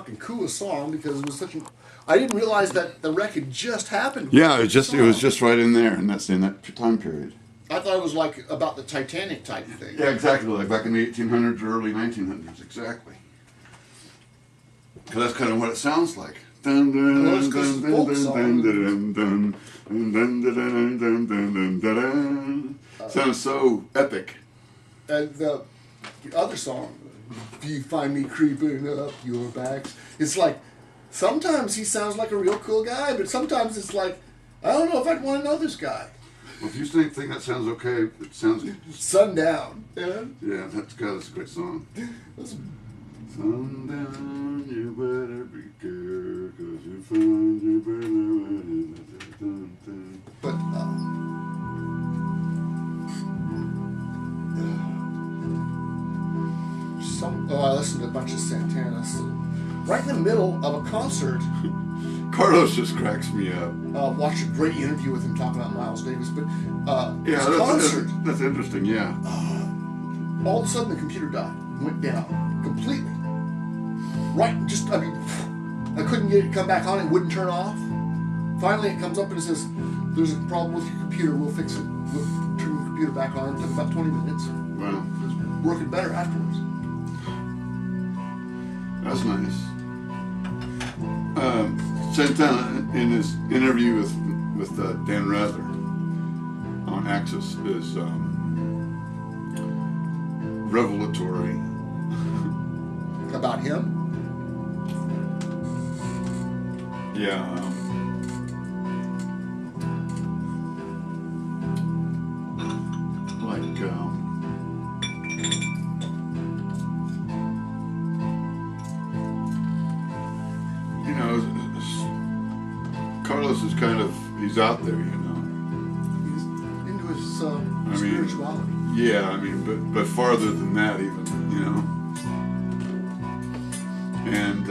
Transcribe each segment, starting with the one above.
fucking coolest song because it was such an. I didn't realize that the wreck had just happened. Yeah, it was just right in there, and that's in that time period. I thought it was like about the Titanic type thing. Yeah, exactly, like back in the 1800s or early 1900s, exactly. Because that's kind of what it sounds like. Dun, dun, Well, it's 'cause dun, it's a dun, folk dun, song. dun, dun, dun, dun, dun, dun, dun, dun, dun, dun, dun. Sounds so epic. And the other song, "Do You Find Me Creeping Up Your Backs?" It's like sometimes he sounds like a real cool guy, but sometimes it's like I don't know if I'd want to know this guy. Well, if you think that sounds okay, it sounds. Sundown. Yeah. Yeah, that's a great song. That's- Sundown, you better be careful, 'cause you find you better. But I listened to a bunch of Santana. So right in the middle of a concert, Carlos just cracks me up. watched a great interview with him talking about Miles Davis. But Yeah, his concert, that's interesting. Yeah. all of a sudden the computer died, went down completely. Right, I couldn't get it to come back on. It wouldn't turn off. Finally, it comes up and it says, "There's a problem with your computer. We'll fix it. We'll turn the computer back on." It took about 20 minutes. Wow, It was working better afterwards. that's nice. Santana, in his interview with Dan Rather on Axis, is revelatory. About him? Yeah. Carlos is kind of, he's out there, you know. He's into his spirituality. Yeah, I mean, but farther than that even, you know. And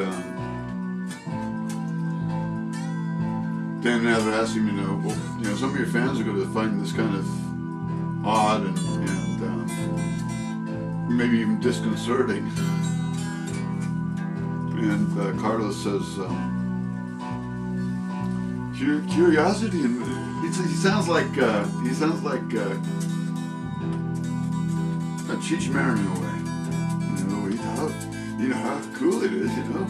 Dan Rather asked him, well, some of your fans are going to find this kind of odd and maybe even disconcerting. And Carlos says, curiosity, and he sounds like a Cheech Marin in a way. You know how cool it is, you know.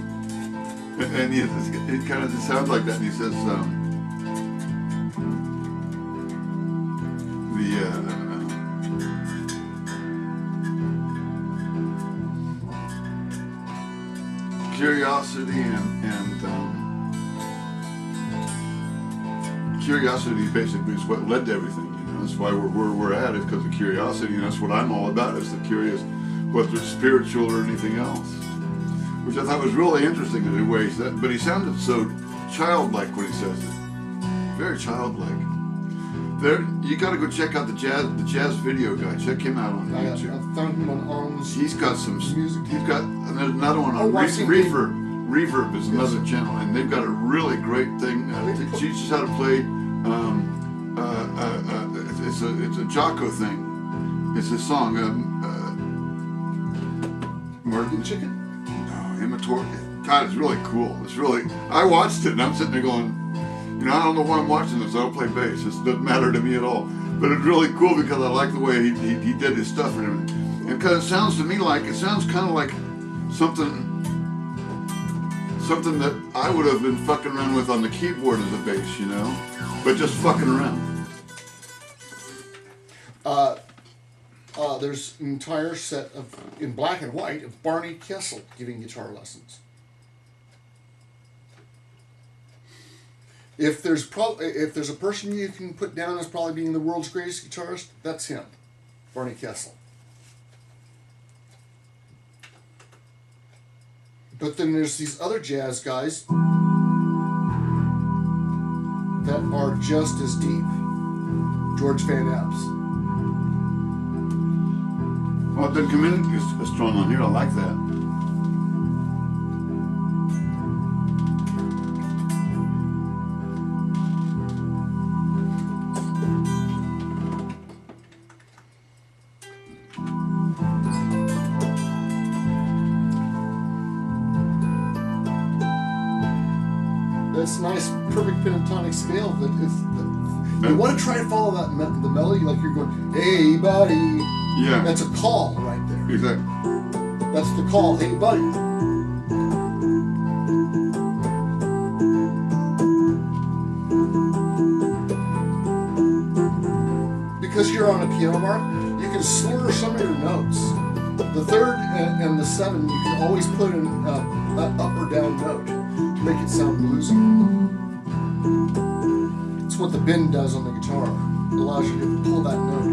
And it kind of just sounds like that. And he says, curiosity curiosity basically is what led to everything. That's why we're at it, because of curiosity, and that's what I'm all about, is the curious, whether it's spiritual or anything else. Which I thought was really interesting in a way, but he sounded so childlike when he says it. Very childlike. You got to go check out the jazz video guy. Check him out on YouTube. I found him on He's got some music. And there's another one on Reverb. Reverb is another channel, and they've got a really great thing. It teaches how to play. It's a Jocko thing. It's a song. Morgan Chicken? No, Immator. God, it's really cool. It's really. I watched it, and I'm sitting there going, I don't know why I'm watching this. I don't play bass. It doesn't matter to me at all. But it's really cool because I like the way he did his stuff and because it sounds to me like kind of like something that I would have been fucking around with on the keyboard as a bass, but just fucking around. There's an entire set in black and white of Barney Kessel giving guitar lessons. If there's a person you can put down as probably being the world's greatest guitarist, that's him, Barney Kessel. But then there's these other jazz guys that are just as deep. George Van Epps. Well, it doesn't come in as strong on here. I like that. it's a nice, perfect pentatonic scale. That you want to try to follow that the melody, like you're going, "Hey, buddy." Yeah. That's a call right there. Exactly. That's the call. "Hey, buddy." Because you're on a piano, Mark, you can slur some of your notes. The third and the seven, you can always put an up or down note to make it sound bluesy. It's what the bend does on the guitar. It allows you to pull that note.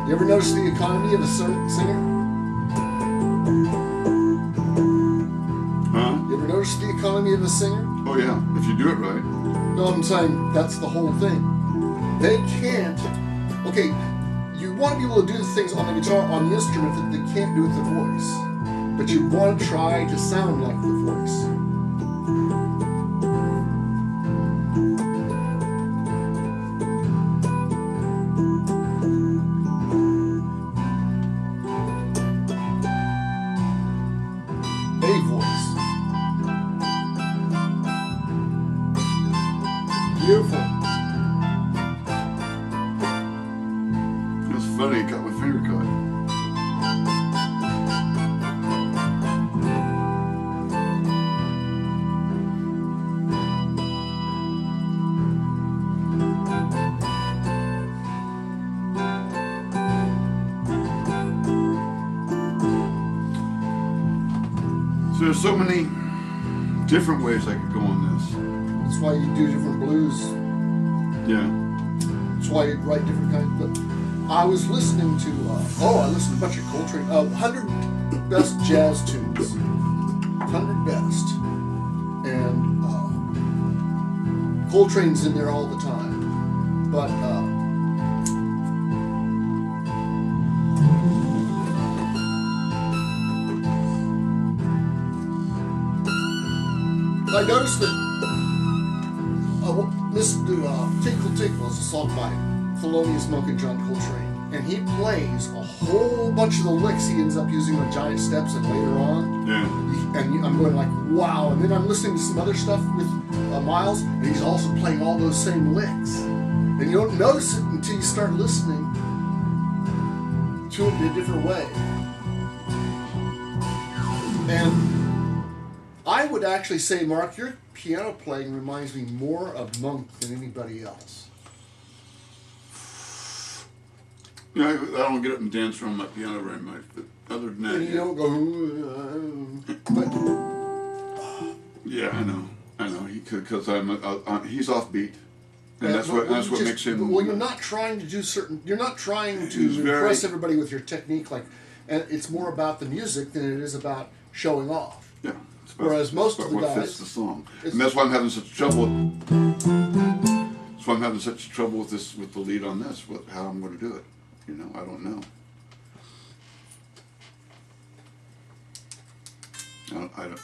You ever notice the economy of a singer? Huh? You ever notice the economy of a singer? Oh yeah, if you do it right. No, I'm saying that's the whole thing. They can't. Okay, you want to be able to do the things on the guitar, on the instrument that they can't do with the voice. But you want to try to sound like the voice. A voice. Beautiful. It's funny, got my finger cut. So there's so many different ways I could go on this. That's why you do different blues. Yeah. That's why you write different kinds. But I was listening to, I listened to a bunch of Coltrane, 100 best jazz tunes. 100 best. And Coltrane's in there all the time. But I noticed that listen to Tinkle Tinkle is a song by Thelonious Monk and John Coltrane, and he plays a whole bunch of the licks he ends up using on Giant Steps and later on. Yeah. And I'm going like, wow. And then I'm listening to some other stuff with Miles, and he's also playing all those same licks. And you don't notice it until you start listening to it in a different way. And I would actually say, Mark, your piano playing reminds me more of Monk than anybody else. Yeah, I don't get up and dance around my piano very much, but other than that, And you don't go, but yeah, I know, because he's offbeat, and that's what makes him. Well, you're not trying to do certain. You're not trying to He's impress everybody with your technique. Like, and it's more about the music than it is about showing off. Yeah. Whereas most of the what guys, fits the song, and that's why I'm having such trouble. That's why I'm having such trouble with this, with the lead on this. How I'm going to do it, I don't know. I don't.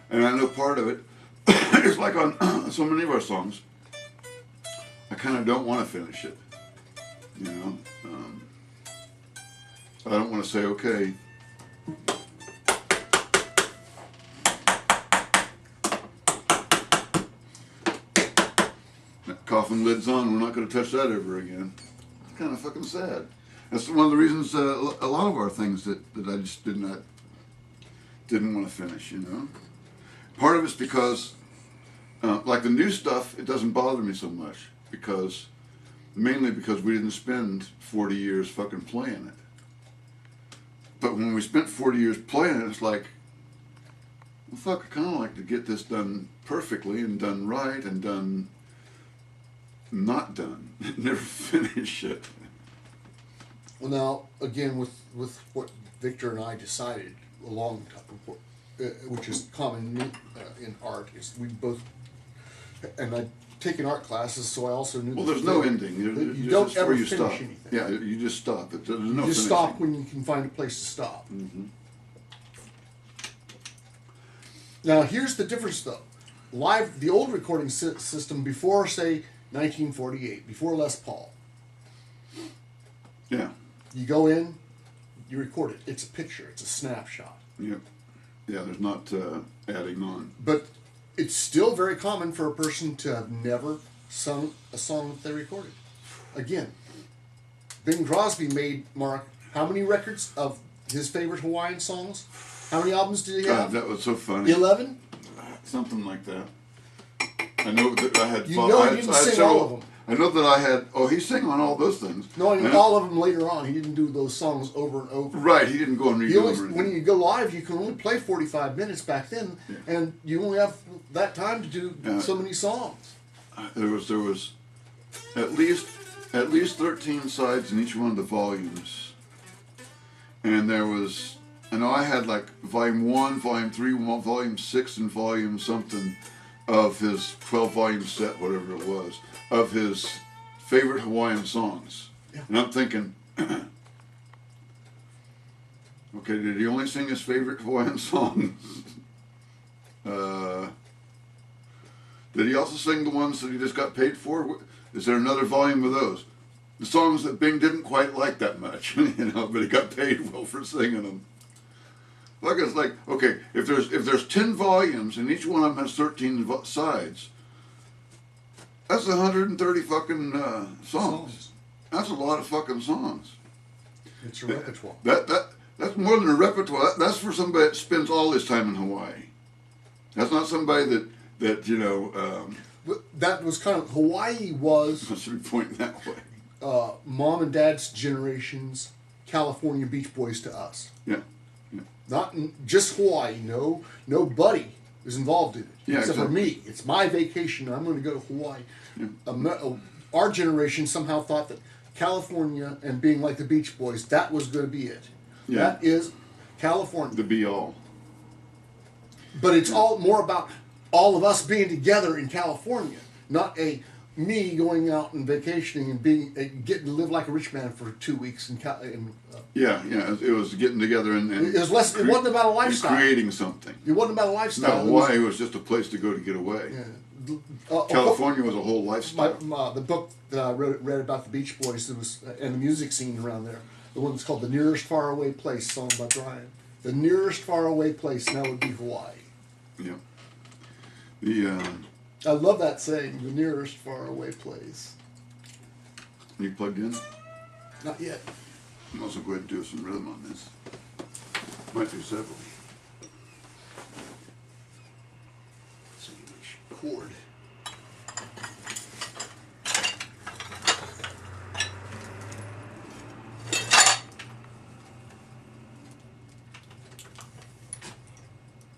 And I know part of it. It's like on so many of our songs. I kind of don't want to finish it. I don't want to say okay. Coffin lid's on, we're not going to touch that ever again. It's kind of fucking sad. That's one of the reasons a lot of our things that I just didn't want to finish, Part of it's because, like the new stuff, it doesn't bother me so much, mainly because we didn't spend 40 years fucking playing it. But when we spent 40 years playing it, it's like, well, fuck, I kind of like to get this done perfectly and done right and done... not done. Never finish it. well, now again with what Victor and I decided a long time, which is common in art, is we both, and I'd taken art classes, so I also knew. Well, there's no ending. You don't ever finish stop. anything. Yeah, you just stop. There's no you just finishing. stop when you can find a place to stop. Mm-hmm. Now here's the difference, though. The old recording system before, say, 1948, before Les Paul. Yeah. You go in, you record it. It's a picture. It's a snapshot. Yep. Yeah, there's not adding on. But it's still very common for a person to have never sung a song that they recorded. Again, Bing Crosby made, Mark, how many records of his favorite Hawaiian songs? How many albums did he have? God, that was so funny. 11? Something like that. I know that I had. You know he didn't sing all of them. I know that I had. Oh, he sang on all those things. No, I mean, all of them later on. He didn't do those songs over and over. Right, he didn't go and redo them. When you go live, you can only play 45 minutes back then, and you only have that time to do so many songs. There was at least 13 sides in each one of the volumes, and there was. I know I had like volume 1, volume 3, volume 6, and volume something of his 12-volume set, whatever it was, of his favorite Hawaiian songs. Yeah. And I'm thinking, okay, did he only sing his favorite Hawaiian songs? Did he also sing the ones that he just got paid for? Is there another volume of those? The songs that Bing didn't quite like that much, but he got paid well for singing them. Like it's like, okay, if there's 10 volumes and each one of them has 13 sides, that's 130 fucking songs. That's a lot of fucking songs. It's a repertoire. That's more than a repertoire. That's for somebody that spends all his time in Hawaii. That's not somebody that you know. That was kind of Hawaii was. Let's point that way. Mom and Dad's generation's California Beach Boys to us. Yeah. Not just Hawaii. Nobody is involved in it. Yeah, except for me. It's my vacation. I'm going to go to Hawaii. Yeah. Our generation somehow thought that California and being like the Beach Boys, that was going to be it. Yeah. That is California. The be-all. But it's all more about all of us being together in California, not me going out and vacationing and getting to live like a rich man for 2 weeks it was getting together and it was less. It wasn't about a lifestyle. Creating something. It wasn't about a lifestyle. No, Hawaii was just a place to go to get away. Yeah. California was a whole lifestyle. The book that I read about the Beach Boys and the music scene around there, the one that's called "The Nearest Faraway Place," song by Brian. The nearest faraway place now would be Hawaii. Yeah. I love that saying, the nearest faraway place. You plugged in? Not yet. I'm also going to do some rhythm on this. Might do several. Let's see which chord.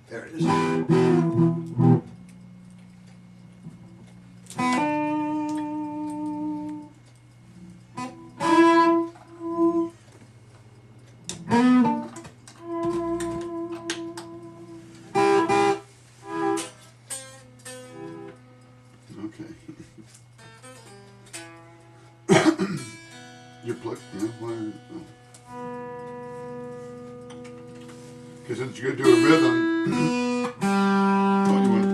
There it is. You're plugged. Because since you're going to do a rhythm, oh, you want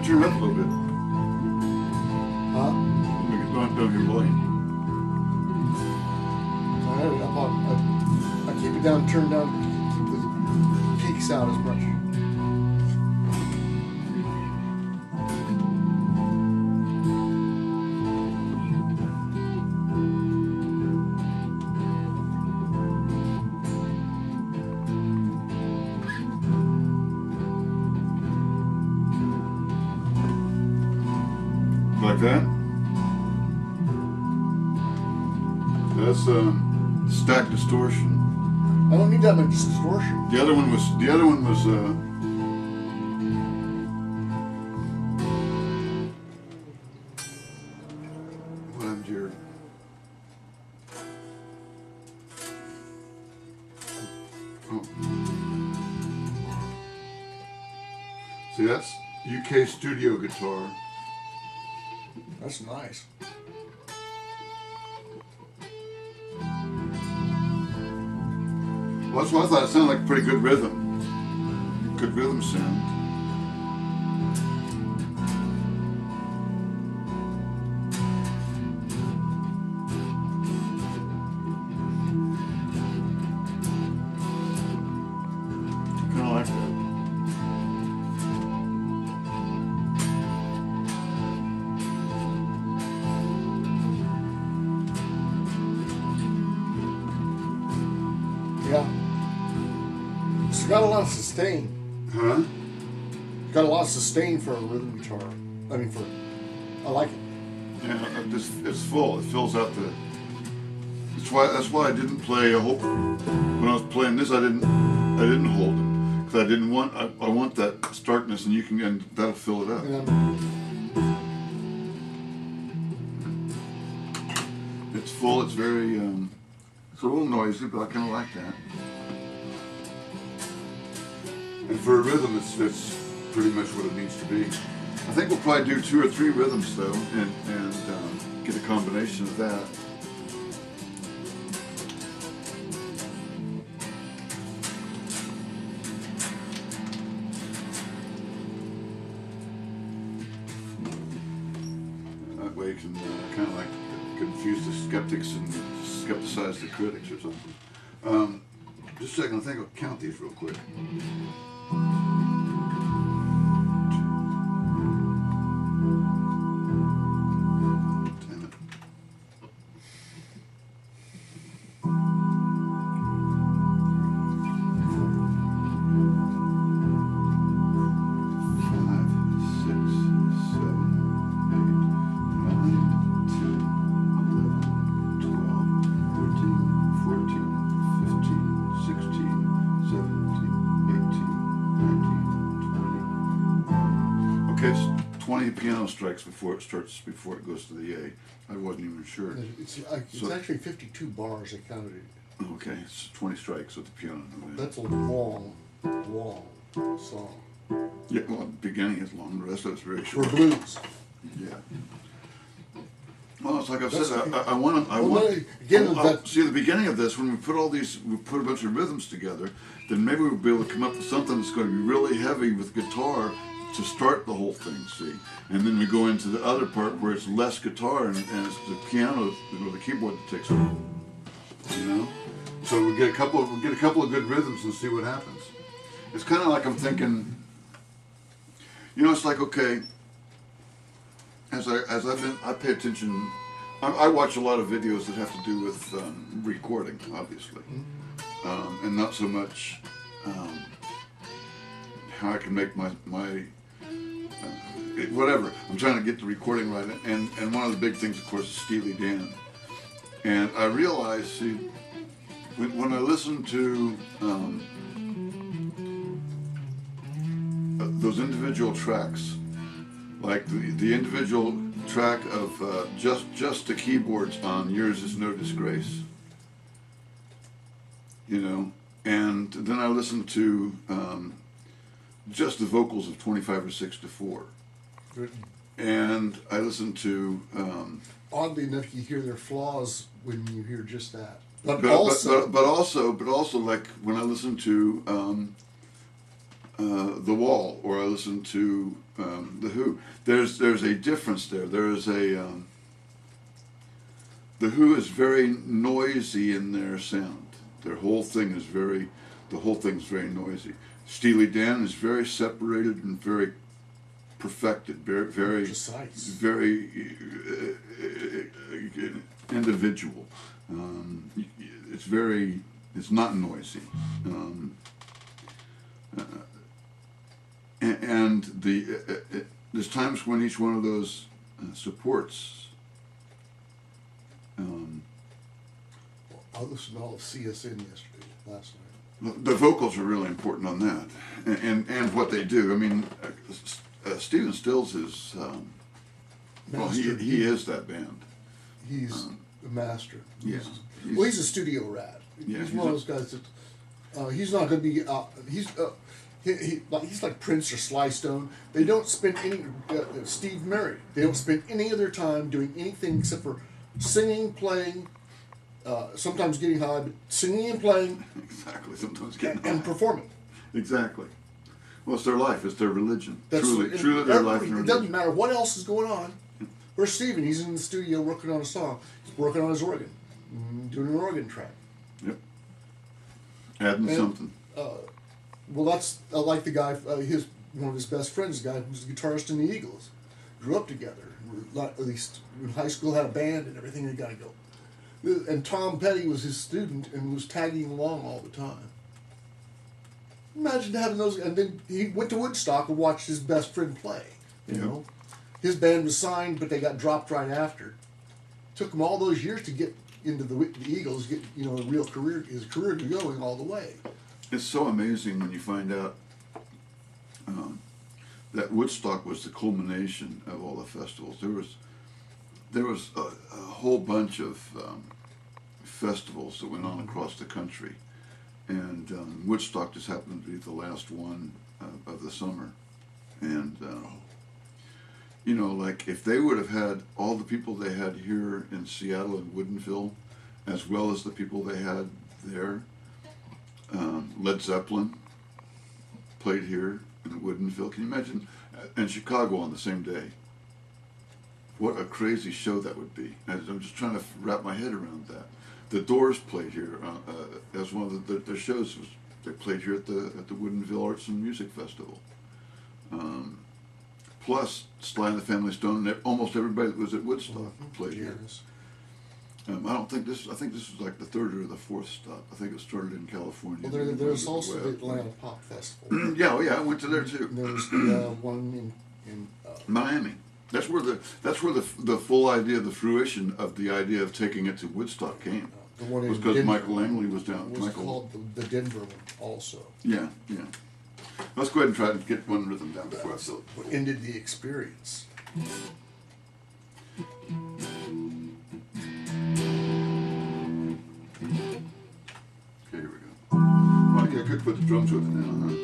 turn it up a little bit. Huh? Make it don't hear volume. I had it up on. I keep it down, turned down, keep the peaks out as much. Like that. That's stack distortion. I don't need that much distortion. The other one was what happened here? Oh. See, that's UK studio guitar. That's nice. Well, that's why I thought it sounded like a pretty good rhythm. Good rhythm sound. Kind of like that. Yeah. It's got a lot of sustain. Huh? It's got a lot of sustain for a rhythm guitar. I mean, I like it. Yeah, it's full. It fills out the. That's why I didn't play a whole. When I was playing this, I didn't hold it because I didn't want. I want that starkness, and that'll fill it up. Yeah. It's full. It's very. It's a little noisy, but I kind of like that. And for a rhythm, it's pretty much what it needs to be. I think we'll probably do 2 or 3 rhythms though, and get a combination of that. That way, you can kind of like confuse the skeptics and skepticize the critics or something. Just a second, I think I'll count these real quick. Damn it. 20 piano strikes before it goes to the A. I wasn't even sure. It's actually 52 bars. I counted it. Okay, it's 20 strikes with the piano. That's a long song. Yeah, well, the beginning is long, the rest of it's very short. For blues. Yeah. Well, it's like I've That's said, okay. I want. Again, See, at the beginning of this, when we put a bunch of rhythms together, then maybe we'll be able to come up with something that's going to be really heavy with guitar to start the whole thing, see? And then we go into the other part where it's less guitar and it's the piano or the keyboard that takes over. You know? So we'll get a couple of good rhythms and see what happens. It's kind of like I'm thinking, you know, it's like, okay, I pay attention. I watch a lot of videos that have to do with recording, obviously, and not so much how I can make my whatever. I'm trying to get the recording right, and one of the big things, of course, is Steely Dan. And I realize, see, when I listen to those individual tracks, like the individual track of just the keyboards on Yours Is No Disgrace, you know, and then I listen to just the vocals of 25 or 6 to 4. And I listen to oddly enough, you hear their flaws when you hear just that. But also like when I listen to The Wall, or I listen to The Who. There's a difference there. There is a The Who is very noisy in their sound. The whole thing's very noisy. Steely Dan is very separated and very perfected, very precise, very individual. It's not noisy. And there's times when each one of those supports. I listened to all of CSN last night. The vocals are really important on that, and what they do. I mean, Stephen Stills is well, he is that band. He's a master. He's a studio rat. Yeah, he's one of those guys that he's not going to be. He's like Prince or Sly Stone. They don't spend any Steve Murray. They don't spend any of their time doing anything except for singing, playing. Sometimes getting high, but singing and playing. Exactly. Sometimes getting high. And performing. Exactly. Well, it's their life. It's their religion. That's Truly their life and religion. It doesn't matter what else is going on. Where's Stephen? He's in the studio working on a song. He's working on his organ, doing an organ track. Yep. Adding something. Well, that's like the guy. One of his best friends, the guy who's the guitarist in the Eagles, grew up together. At least in high school, had a band and everything. They got to go. And Tom Petty was his student and was tagging along all the time. Imagine having those. And then he went to Woodstock and watched his best friend play. You know, his band was signed, but they got dropped right after. Took him all those years to get into the Eagles, get a real career, his career going all the way. It's so amazing when you find out that Woodstock was the culmination of all the festivals. There was a whole bunch of festivals that went on across the country, and Woodstock just happened to be the last one of the summer. And like if they would have had all the people they had here in Seattle and Woodinville, as well as the people they had there, Led Zeppelin played here in Woodinville. Can you imagine? And Chicago on the same day. What a crazy show that would be. I'm just trying to wrap my head around that. The Doors played here as one of their shows. They played here at the Woodinville Arts and Music Festival. Plus, Sly and the Family Stone, and almost everybody that was at Woodstock played here. I think this was like the third or the fourth stop. I think it started in California. Well, there's also the Atlanta Pop Festival. yeah, I went to there too. There's the one in Miami. That's where the full idea, the fruition of the idea of taking it to Woodstock came. The one was because Michael Langley was down. It was called the Denver one also. Yeah. Let's go ahead and try to get one rhythm down before I fill it. Ended the experience. Okay, here we go. Well, I could put the drums with it now, huh?